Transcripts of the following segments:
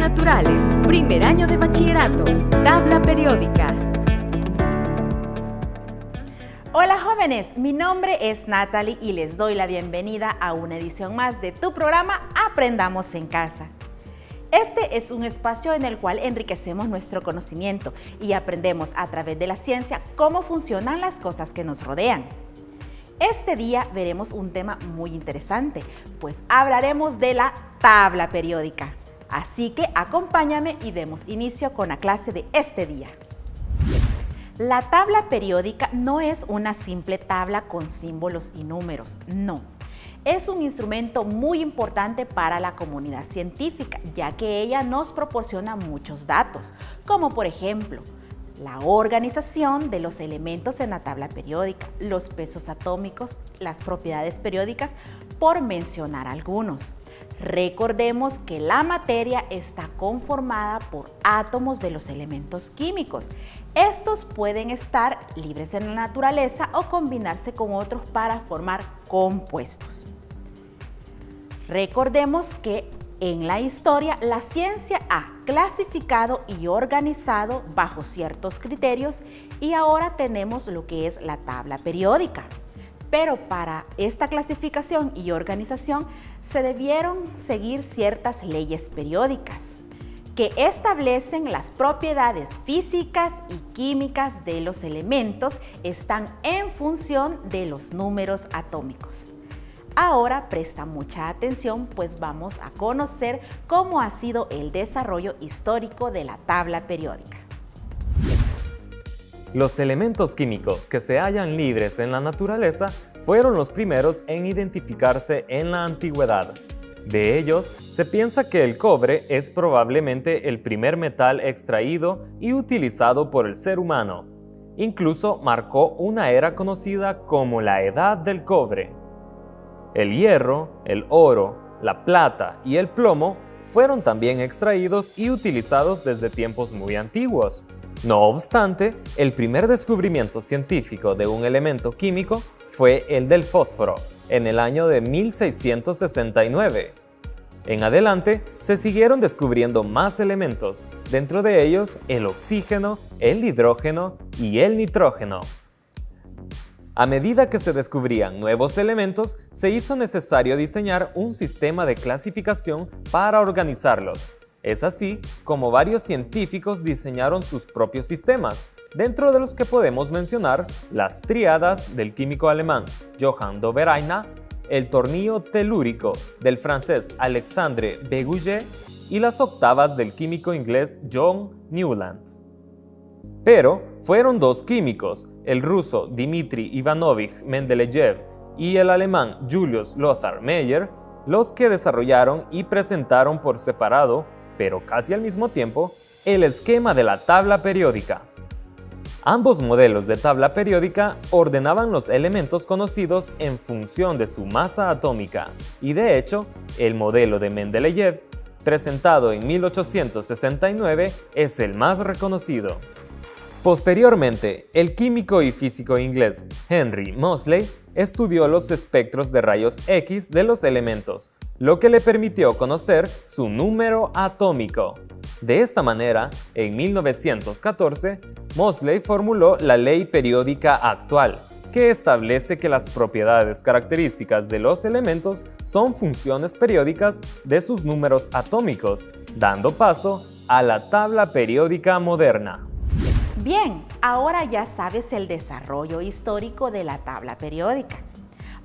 Naturales, primer año de bachillerato, tabla periódica. Hola jóvenes, mi nombre es Natalie y les doy la bienvenida a una edición más de tu programa Aprendamos en Casa. Este es un espacio en el cual enriquecemos nuestro conocimiento y aprendemos a través de la ciencia cómo funcionan las cosas que nos rodean. Este día veremos un tema muy interesante, pues hablaremos de la tabla periódica. Así que acompáñame y demos inicio con la clase de este día. La tabla periódica no es una simple tabla con símbolos y números, no. Es un instrumento muy importante para la comunidad científica, ya que ella nos proporciona muchos datos, como por ejemplo, la organización de los elementos en la tabla periódica, los pesos atómicos, las propiedades periódicas, por mencionar algunos. Recordemos que la materia está conformada por átomos de los elementos químicos. Estos pueden estar libres en la naturaleza o combinarse con otros para formar compuestos. Recordemos que en la historia la ciencia ha clasificado y organizado bajo ciertos criterios y ahora tenemos lo que es la tabla periódica. Pero para esta clasificación y organización se debieron seguir ciertas leyes periódicas que establecen las propiedades físicas y químicas de los elementos, están en función de los números atómicos. Ahora presta mucha atención, pues vamos a conocer cómo ha sido el desarrollo histórico de la tabla periódica. Los elementos químicos que se hallan libres en la naturaleza fueron los primeros en identificarse en la antigüedad. De ellos, se piensa que el cobre es probablemente el primer metal extraído y utilizado por el ser humano. Incluso marcó una era conocida como la Edad del Cobre. El hierro, el oro, la plata y el plomo fueron también extraídos y utilizados desde tiempos muy antiguos. No obstante, el primer descubrimiento científico de un elemento químico fue el del fósforo, en el año de 1669. En adelante, se siguieron descubriendo más elementos, dentro de ellos el oxígeno, el hidrógeno y el nitrógeno. A medida que se descubrían nuevos elementos, se hizo necesario diseñar un sistema de clasificación para organizarlos. Es así como varios científicos diseñaron sus propios sistemas, dentro de los que podemos mencionar las tríadas del químico alemán Johann Dobereiner, el tornillo telúrico del francés Alexandre Beguyer y las octavas del químico inglés John Newlands. Pero fueron dos químicos, el ruso Dmitri Ivanovich Mendeleev y el alemán Julius Lothar Meyer, los que desarrollaron y presentaron por separado, pero casi al mismo tiempo, el esquema de la tabla periódica. Ambos modelos de tabla periódica ordenaban los elementos conocidos en función de su masa atómica, y de hecho, el modelo de Mendeleev, presentado en 1869, es el más reconocido. Posteriormente, el químico y físico inglés Henry Moseley estudió los espectros de rayos X de los elementos, lo que le permitió conocer su número atómico. De esta manera, en 1914, Moseley formuló la ley periódica actual, que establece que las propiedades características de los elementos son funciones periódicas de sus números atómicos, dando paso a la tabla periódica moderna. Bien, ahora ya sabes el desarrollo histórico de la tabla periódica.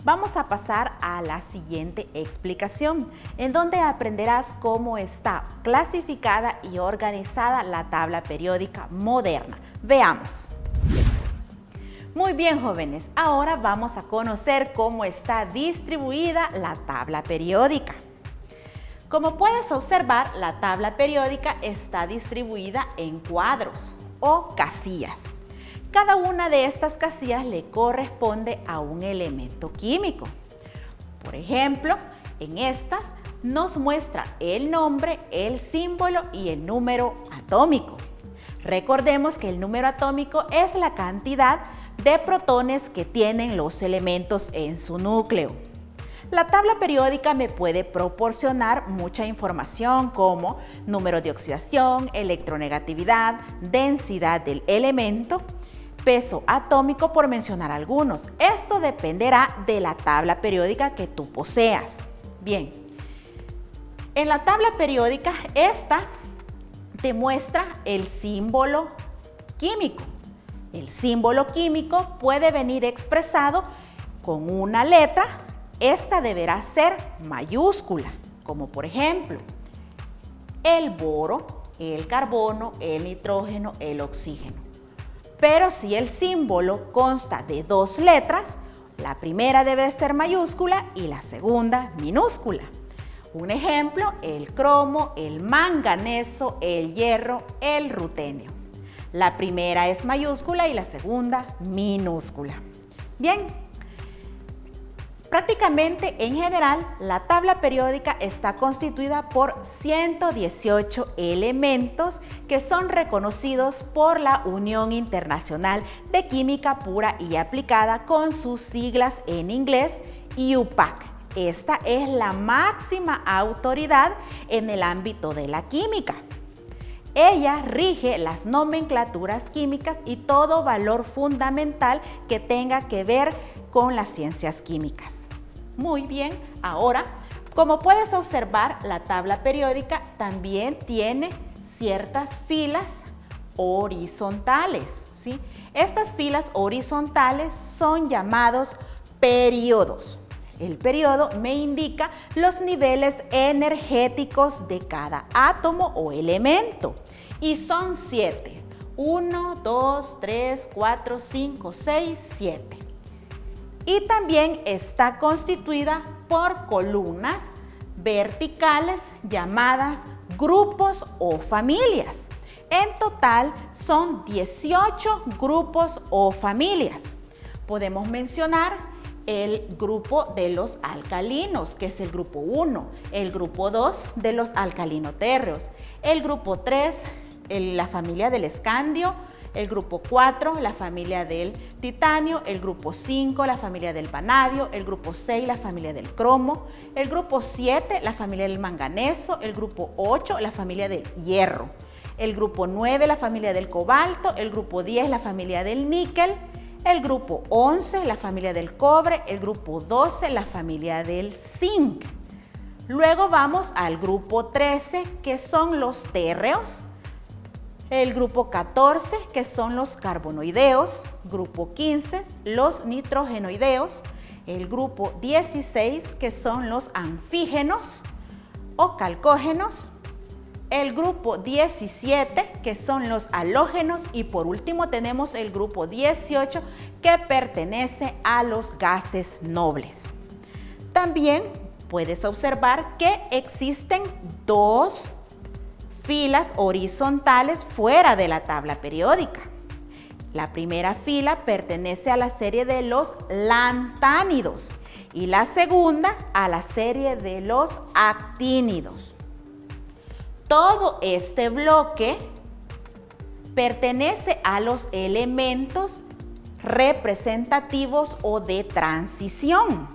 Vamos a pasar a la siguiente explicación, en donde aprenderás cómo está clasificada y organizada la tabla periódica moderna. Veamos. Muy bien, jóvenes, ahora vamos a conocer cómo está distribuida la tabla periódica. Como puedes observar, la tabla periódica está distribuida en cuadros o casillas. Cada una de estas casillas le corresponde a un elemento químico. Por ejemplo, en estas nos muestra el nombre, el símbolo y el número atómico. Recordemos que el número atómico es la cantidad de protones que tienen los elementos en su núcleo. La tabla periódica me puede proporcionar mucha información como número de oxidación, electronegatividad, densidad del elemento, peso atómico, por mencionar algunos. Esto dependerá de la tabla periódica que tú poseas. Bien, en la tabla periódica esta te muestra el símbolo químico. El símbolo químico puede venir expresado con una letra. Esta deberá ser mayúscula, como por ejemplo el boro, el carbono, el nitrógeno, el oxígeno. Pero si el símbolo consta de 2 letras, la primera debe ser mayúscula y la segunda minúscula. Un ejemplo, el cromo, el manganeso, el hierro, el rutenio. La primera es mayúscula y la segunda minúscula. Bien, prácticamente en general la tabla periódica está constituida por 118 elementos que son reconocidos por la Unión Internacional de Química Pura y Aplicada con sus siglas en inglés IUPAC. Esta es la máxima autoridad en el ámbito de la química. Ella rige las nomenclaturas químicas y todo valor fundamental que tenga que ver con las ciencias químicas. Muy bien, ahora, como puedes observar, la tabla periódica también tiene ciertas filas horizontales, ¿sí? Estas filas horizontales son llamados periodos. El periodo me indica los niveles energéticos de cada átomo o elemento y son 7. 1, 2, 3, 4, 5, 6, 7. Y también está constituida por columnas verticales llamadas grupos o familias. En total son 18 grupos o familias. Podemos mencionar el grupo de los alcalinos, que es el grupo 1, el grupo 2 de los alcalinotérreos, el grupo 3, la familia del escandio, el grupo 4, la familia del titanio, el grupo 5, la familia del vanadio, el grupo 6, la familia del cromo, el grupo 7, la familia del manganeso, el grupo 8, la familia del hierro, el grupo 9, la familia del cobalto, el grupo 10, la familia del níquel, el grupo 11, la familia del cobre, el grupo 12, la familia del zinc. Luego vamos al grupo 13, que son los térreos, el grupo 14, que son los carbonoideos, grupo 15, los nitrogenoideos, el grupo 16, que son los anfígenos o calcógenos, el grupo 17, que son los halógenos, y por último tenemos el grupo 18, que pertenece a los gases nobles. También puedes observar que existen 2 filas horizontales fuera de la tabla periódica. La primera fila pertenece a la serie de los lantánidos y la segunda a la serie de los actínidos. Todo este bloque pertenece a los elementos representativos o de transición.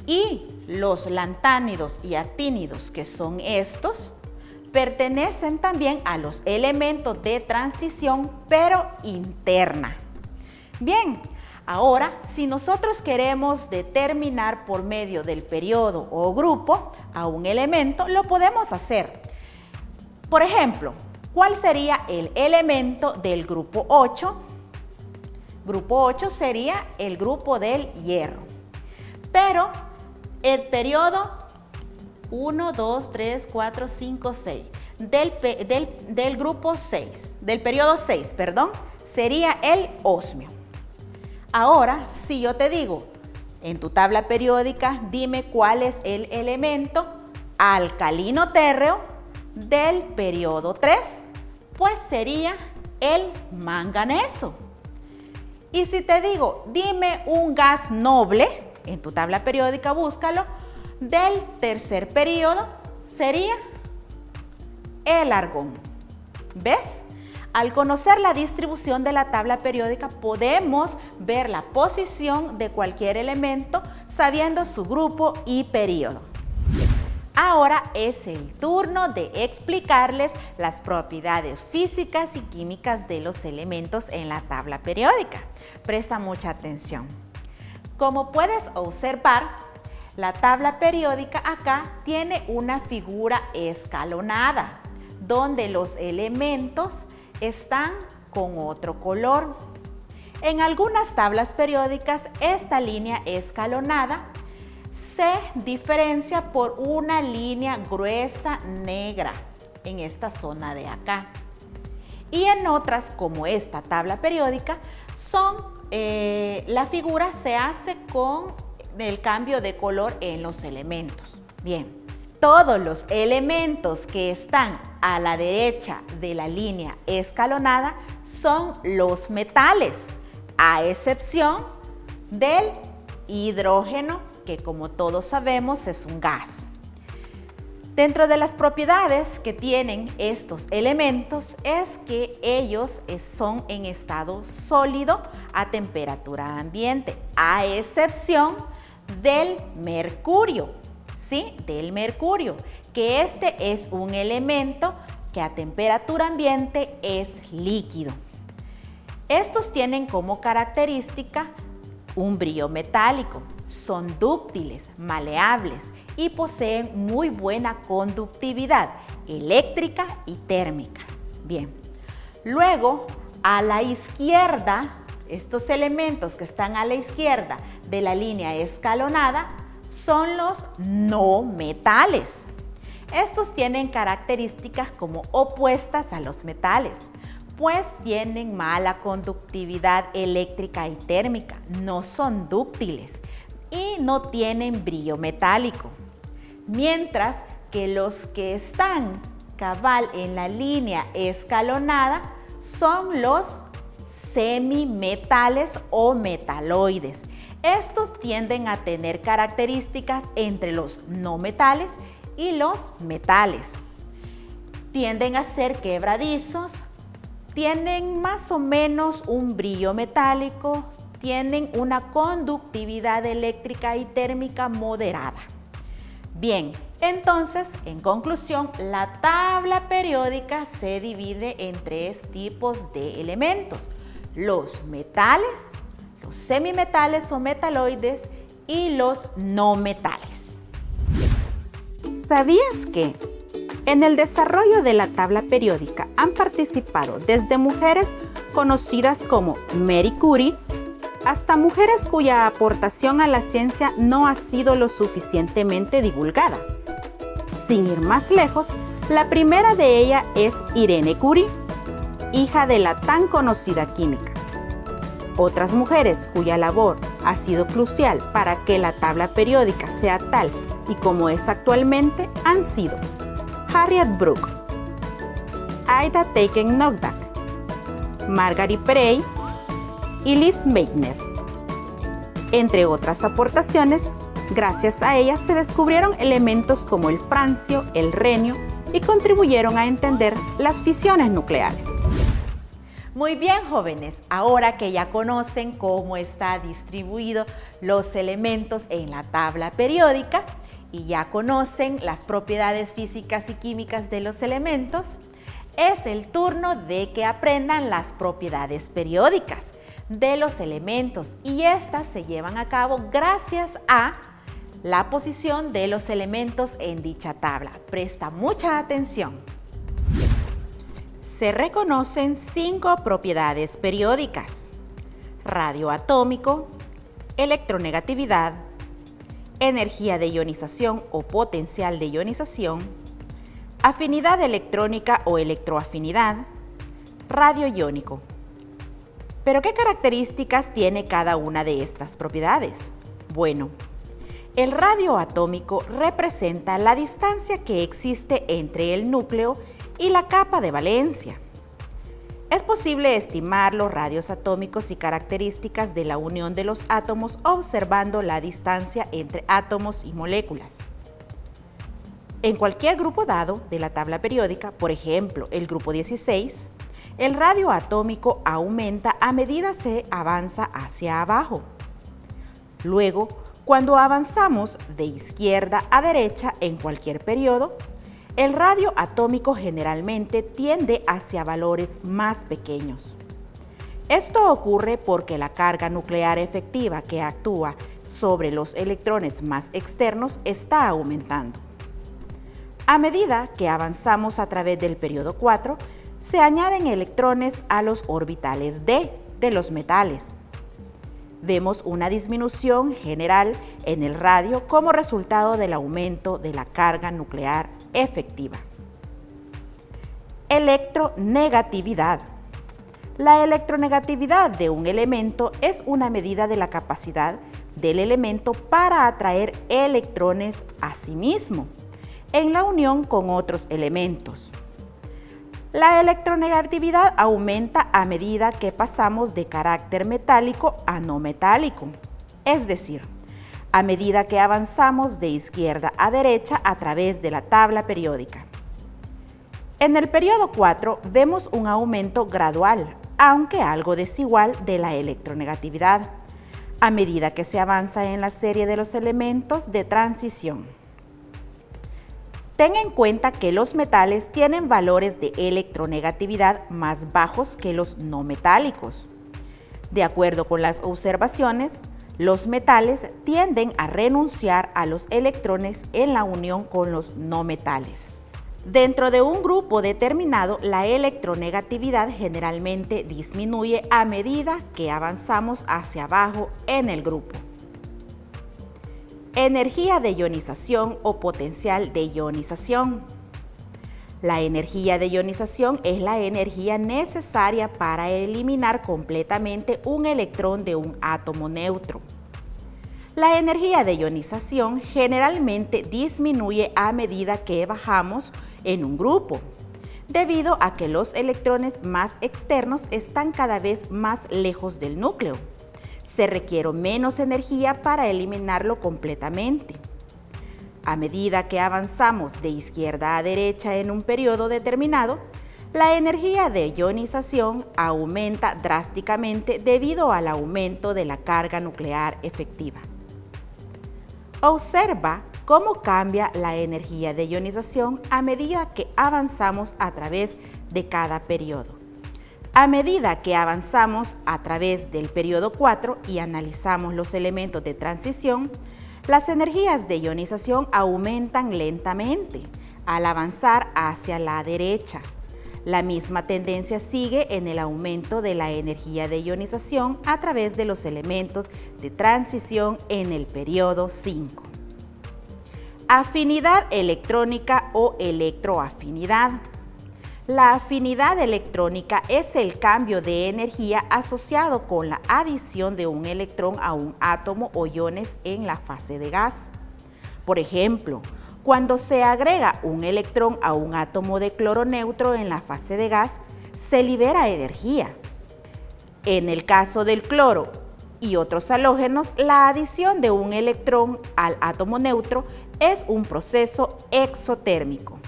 Y los lantánidos y actínidos, que son estos, pertenecen también a los elementos de transición, pero interna. Bien, ahora, si nosotros queremos determinar por medio del periodo o grupo a un elemento, lo podemos hacer. Por ejemplo, ¿cuál sería el elemento del grupo 8? Grupo 8 sería el grupo del hierro. Pero el periodo 1, 2, 3, 4, 5, 6 del grupo 6, del periodo 6, perdón, sería el osmio. Ahora, si yo te digo, en tu tabla periódica, dime cuál es el elemento alcalino térreo del periodo 3, pues sería el manganeso. Y si te digo, dime un gas noble, en tu tabla periódica búscalo, del tercer periodo, sería el argón. ¿Ves? Al conocer la distribución de la tabla periódica, podemos ver la posición de cualquier elemento sabiendo su grupo y período. Ahora es el turno de explicarles las propiedades físicas y químicas de los elementos en la tabla periódica. Presta mucha atención. Como puedes observar, la tabla periódica acá tiene una figura escalonada, donde los elementos están con otro color. En algunas tablas periódicas, esta línea escalonada se diferencia por una línea gruesa negra en esta zona de acá. Y en otras, como esta tabla periódica, la figura se hace con el cambio de color en los elementos. Bien, todos los elementos que están a la derecha de la línea escalonada son los metales, a excepción del hidrógeno, que como todos sabemos es un gas. Dentro de las propiedades que tienen estos elementos es que ellos son en estado sólido a temperatura ambiente, a excepción del mercurio, ¿sí? Del mercurio, que este es un elemento que a temperatura ambiente es líquido. Estos tienen como característica un brillo metálico. Son dúctiles, maleables y poseen muy buena conductividad eléctrica y térmica. Bien, luego a la izquierda, estos elementos que están a la izquierda de la línea escalonada son los no metales. Estos tienen características como opuestas a los metales, pues tienen mala conductividad eléctrica y térmica, no son dúctiles y no tienen brillo metálico, mientras que los que están cabal en la línea escalonada son los semimetales o metaloides. Estos tienden a tener características entre los no metales y los metales. Tienden a ser quebradizos, tienen más o menos un brillo metálico, tienen una conductividad eléctrica y térmica moderada. Bien, entonces, en conclusión, la tabla periódica se divide en 3 tipos de elementos: los metales, los semimetales o metaloides y los no metales. ¿Sabías que en el desarrollo de la tabla periódica han participado desde mujeres conocidas como Marie Curie hasta mujeres cuya aportación a la ciencia no ha sido lo suficientemente divulgada? Sin ir más lejos, la primera de ellas es Irene Curie, hija de la tan conocida química. Otras mujeres cuya labor ha sido crucial para que la tabla periódica sea tal y como es actualmente han sido Harriet Brooke, Ida Taken-Knockdack, Margaret Perey y Liz Meitner. Entre otras aportaciones, gracias a ellas se descubrieron elementos como el francio, el renio y contribuyeron a entender las fisiones nucleares. Muy bien, jóvenes, ahora que ya conocen cómo está distribuido los elementos en la tabla periódica y ya conocen las propiedades físicas y químicas de los elementos, es el turno de que aprendan las propiedades periódicas de los elementos, y estas se llevan a cabo gracias a la posición de los elementos en dicha tabla. Presta mucha atención. Se reconocen 5 propiedades periódicas: radioatómico, electronegatividad, energía de ionización o potencial de ionización, afinidad electrónica o electroafinidad, radioiónico. ¿Pero qué características tiene cada una de estas propiedades? Bueno, el radioatómico representa la distancia que existe entre el núcleo y la capa de valencia. Es posible estimar los radios atómicos y características de la unión de los átomos observando la distancia entre átomos y moléculas. En cualquier grupo dado de la tabla periódica, por ejemplo, el grupo 16, el radio atómico aumenta a medida se avanza hacia abajo. Luego, cuando avanzamos de izquierda a derecha en cualquier periodo, el radio atómico generalmente tiende hacia valores más pequeños. Esto ocurre porque la carga nuclear efectiva que actúa sobre los electrones más externos está aumentando. A medida que avanzamos a través del periodo 4, se añaden electrones a los orbitales d de los metales. Vemos una disminución general en el radio como resultado del aumento de la carga nuclear efectiva. Electronegatividad. La electronegatividad de un elemento es una medida de la capacidad del elemento para atraer electrones a sí mismo en la unión con otros elementos. La electronegatividad aumenta a medida que pasamos de carácter metálico a no metálico, es decir, a medida que avanzamos de izquierda a derecha a través de la tabla periódica. En el periodo 4 vemos un aumento gradual, aunque algo desigual, de la electronegatividad, a medida que se avanza en la serie de los elementos de transición. Ten en cuenta que los metales tienen valores de electronegatividad más bajos que los no metálicos. De acuerdo con las observaciones, los metales tienden a renunciar a los electrones en la unión con los no metales. Dentro de un grupo determinado, la electronegatividad generalmente disminuye a medida que avanzamos hacia abajo en el grupo. Energía de ionización o potencial de ionización. La energía de ionización es la energía necesaria para eliminar completamente un electrón de un átomo neutro. La energía de ionización generalmente disminuye a medida que bajamos en un grupo, debido a que los electrones más externos están cada vez más lejos del núcleo. Se requiere menos energía para eliminarlo completamente. A medida que avanzamos de izquierda a derecha en un periodo determinado, la energía de ionización aumenta drásticamente debido al aumento de la carga nuclear efectiva. Observa cómo cambia la energía de ionización a medida que avanzamos a través de cada periodo. A medida que avanzamos a través del periodo 4 y analizamos los elementos de transición, las energías de ionización aumentan lentamente al avanzar hacia la derecha. La misma tendencia sigue en el aumento de la energía de ionización a través de los elementos de transición en el periodo 5. Afinidad electrónica o electroafinidad. La afinidad electrónica es el cambio de energía asociado con la adición de un electrón a un átomo o iones en la fase de gas. Por ejemplo, cuando se agrega un electrón a un átomo de cloro neutro en la fase de gas, se libera energía. En el caso del cloro y otros halógenos, la adición de un electrón al átomo neutro es un proceso exotérmico.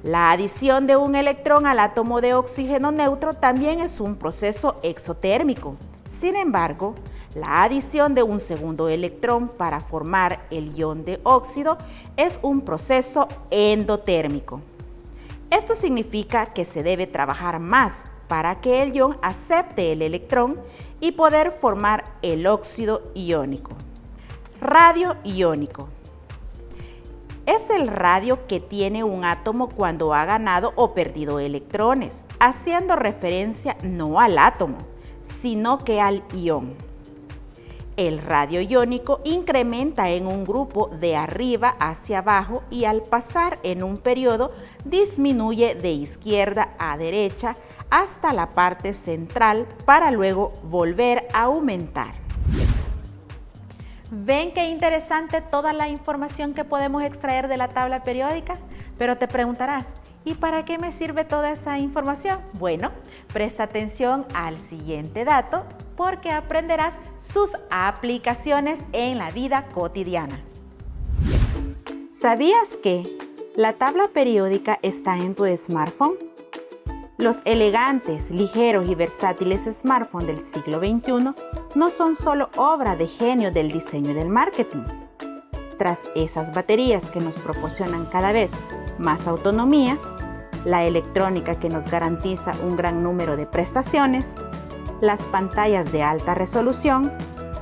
La adición de un electrón al átomo de oxígeno neutro también es un proceso exotérmico. Sin embargo, la adición de un segundo electrón para formar el ion de óxido es un proceso endotérmico. Esto significa que se debe trabajar más para que el ion acepte el electrón y poder formar el óxido iónico. Radio iónico. Es el radio que tiene un átomo cuando ha ganado o perdido electrones, haciendo referencia no al átomo, sino que al ion. El radio iónico incrementa en un grupo de arriba hacia abajo y al pasar en un periodo disminuye de izquierda a derecha hasta la parte central para luego volver a aumentar. ¿Ven qué interesante toda la información que podemos extraer de la tabla periódica? Pero te preguntarás, ¿y para qué me sirve toda esa información? Bueno, presta atención al siguiente dato porque aprenderás sus aplicaciones en la vida cotidiana. ¿Sabías que la tabla periódica está en tu smartphone? Los elegantes, ligeros y versátiles smartphones del siglo XXI no son solo obra de genio del diseño y del marketing. Tras esas baterías que nos proporcionan cada vez más autonomía, la electrónica que nos garantiza un gran número de prestaciones, las pantallas de alta resolución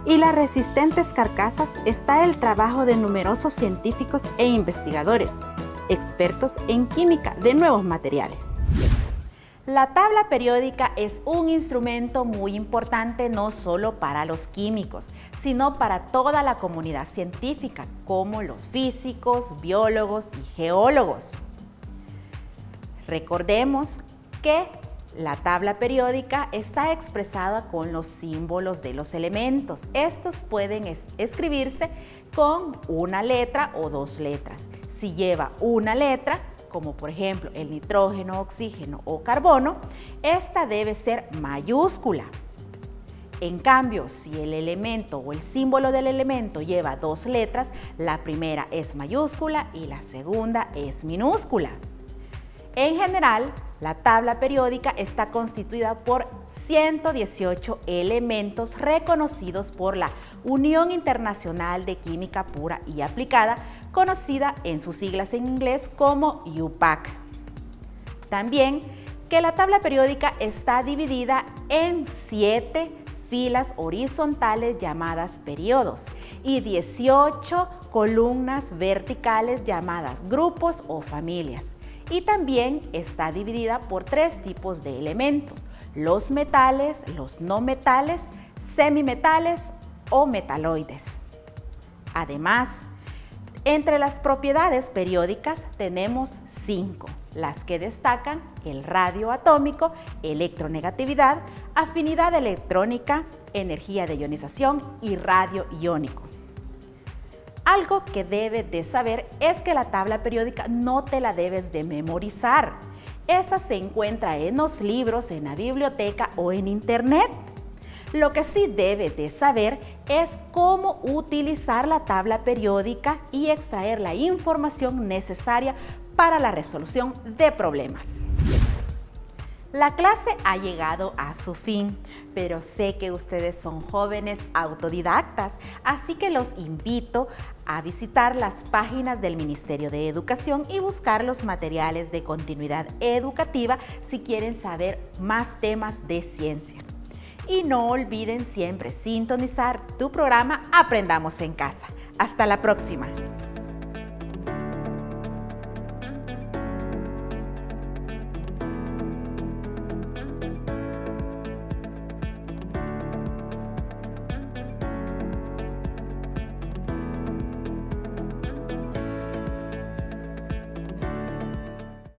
y las resistentes carcasas está el trabajo de numerosos científicos e investigadores, expertos en química de nuevos materiales. La tabla periódica es un instrumento muy importante no solo para los químicos, sino para toda la comunidad científica, como los físicos, biólogos y geólogos. Recordemos que la tabla periódica está expresada con los símbolos de los elementos. Estos pueden escribirse con una letra o dos letras. Si lleva una letra, como por ejemplo el nitrógeno, oxígeno o carbono, esta debe ser mayúscula. En cambio, si el elemento o el símbolo del elemento lleva dos letras, la primera es mayúscula y la segunda es minúscula. En general, la tabla periódica está constituida por 118 elementos reconocidos por la Unión Internacional de Química Pura y Aplicada, conocida en sus siglas en inglés como UPAC. También que la tabla periódica está dividida en 7 filas horizontales llamadas periodos y 18 columnas verticales llamadas grupos o familias. Y también está dividida por 3 tipos de elementos: los metales, los no metales, semimetales o metaloides. Además, entre las propiedades periódicas tenemos 5, las que destacan el radio atómico, electronegatividad, afinidad electrónica, energía de ionización y radio iónico. Algo que debes de saber es que la tabla periódica no te la debes de memorizar. Esa se encuentra en los libros, en la biblioteca o en internet. Lo que sí debes de saber es cómo utilizar la tabla periódica y extraer la información necesaria para la resolución de problemas. La clase ha llegado a su fin, pero sé que ustedes son jóvenes autodidactas, así que los invito a visitar las páginas del Ministerio de Educación y buscar los materiales de continuidad educativa si quieren saber más temas de ciencia. Y no olviden siempre sintonizar tu programa Aprendamos en Casa. Hasta la próxima.